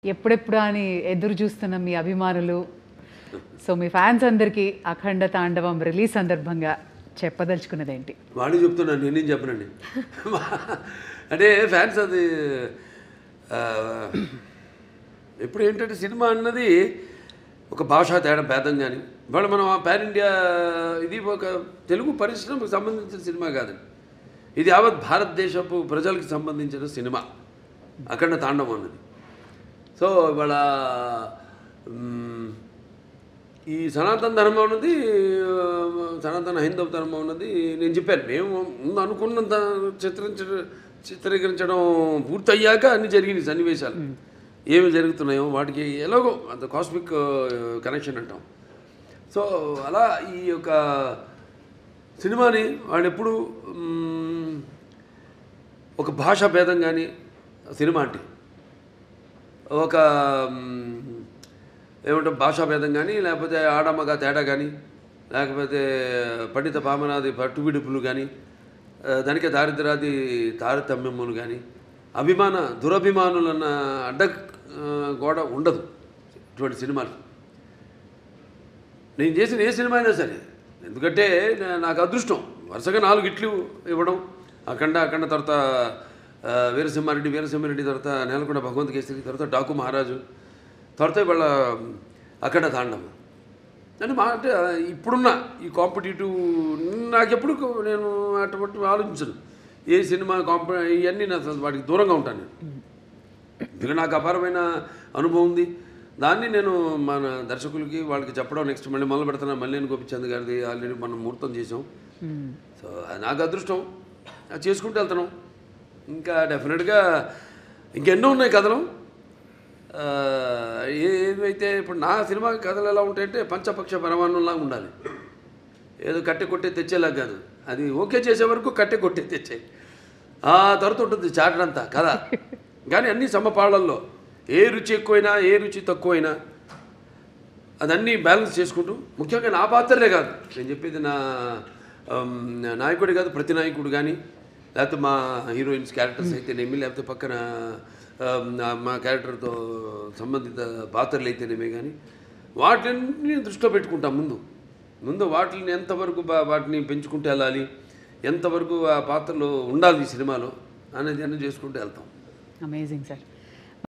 ఎప్పుడెప్పుడు అని ఎదురు చూస్తున్న మీ అభిమానులు, సో మీ ఫ్యాన్స్ అందరికీ అఖండ తాండవం రిలీజ్ సందర్భంగా చెప్పదలుచుకున్నదేంటి? వాడిని చెప్తున్నాను, నేనేం చెప్పనండి. అంటే ఫ్యాన్స్ అది ఇప్పుడు ఏంటంటే సినిమా అన్నది ఒక భాషా తేడా భేదం కానీ ఇవాళ మనం ఆ పాన్ ఇండియా ఇది ఒక తెలుగు పరిశ్రమకు సంబంధించిన సినిమా కాదండి, ఇది యావత్ భారతదేశపు ప్రజలకు సంబంధించిన సినిమా అఖండ తాండవం అన్నది. సో ఇవాళ ఈ సనాతన ధర్మం ఉన్నది, సనాతన హైందవ ధర్మం ఉన్నది నేను చెప్పాను. మేము ముందు అనుకున్నంత చిత్రీకరించడం పూర్తయ్యాక అన్ని జరిగినాయి సన్నివేశాలు ఏమి జరుగుతున్నాయో వాటికి ఎలాగో అంత కాస్మిక్ కనెక్షన్ అంటాం. సో అలా ఈ యొక్క సినిమాని వాళ్ళు ఎప్పుడు ఒక భాషా భేదం కానీ సినిమా అంటే ఒక ఏమంటే భాషా భేదం కానీ లేకపోతే ఆడమగ తేడా కానీ లేకపోతే పండిత పామనాది పట్టువిడుపులు కానీ దానికే దారిద్రాది తారతమ్యములు కానీ దురభిమానులన్న అడ్డ గోడ ఉండదు ఇటువంటి సినిమాలు. నేను చేసిన ఏ సినిమా అయినా సరే, ఎందుకంటే నాకు అదృష్టం వరుసగా 4 హిట్లు ఇవ్వడం, అఖండ తర్వాత వీరసింహారెడ్డి తర్వాత నేలకొండ భగవంత్ కేసరి తర్వాత డాకు మహారాజు తర్వాత ఇవాళ అఖండ తాండవం అంటే అంటే ఇప్పుడున్న ఈ కాంపిటేటివ్ నాకెప్పుడు నేను అటువంటి ఆలోచించను. ఏ సినిమా ఇవన్నీ వాటికి దూరంగా ఉంటాను నేను. ఎందుకంటే నాకు అపారమైన అనుభవం ఉంది. దాన్ని నేను మన దర్శకులకి వాళ్ళకి చెప్పడం నెక్స్ట్ మళ్ళీ మొదలు పెడుతున్నా. మల్లేని గోపిచంద్ గారిది ఆల్రెడీ మనం ముహూర్తం చేసాం. సో నాకు అదృష్టం, అది చేసుకుంటూ వెళ్తున్నాం. ఇంకా డెఫినెట్గా ఇంకెన్నో ఉన్నాయి కథలు. ఏదైతే ఇప్పుడు నా సినిమా కథలు ఎలా ఉంటాయంటే పంచపక్ష పరమాన్నంలాగా ఉండాలి. ఏదో కట్టె కొట్టే తెచ్చేలాగా కాదు, అది ఓకే చేసే వరకు కట్టె కొట్టే తెచ్చే ఆ తర్వాత ఉంటుంది చాటంతా కథ. కానీ అన్ని సమపాళ్ళల్లో ఏ రుచి ఎక్కువైనా ఏ రుచి తక్కువైనా అదన్నీ బ్యాలెన్స్ చేసుకుంటూ, ముఖ్యంగా నా పాత్రలే కాదు నేను చెప్పేది, నా నాయకుడే కాదు ప్రతి నాయకుడు కానీ లేకపోతే మా హీరోయిన్స్ క్యారెక్టర్స్ అయితేనేమి లేకపోతే పక్కన మా క్యారెక్టర్తో సంబంధిత పాత్రలు అయితేనేమే కానీ వాటిని దృష్టిలో పెట్టుకుంటాం. ముందు వాటిని ఎంతవరకు వాటిని పెంచుకుంటూ వెళ్ళాలి, ఎంతవరకు ఆ పాత్రలో ఉండాలి ఈ సినిమాలో అనేది అన్నీ చేసుకుంటూ వెళ్తాం. Amazing sir.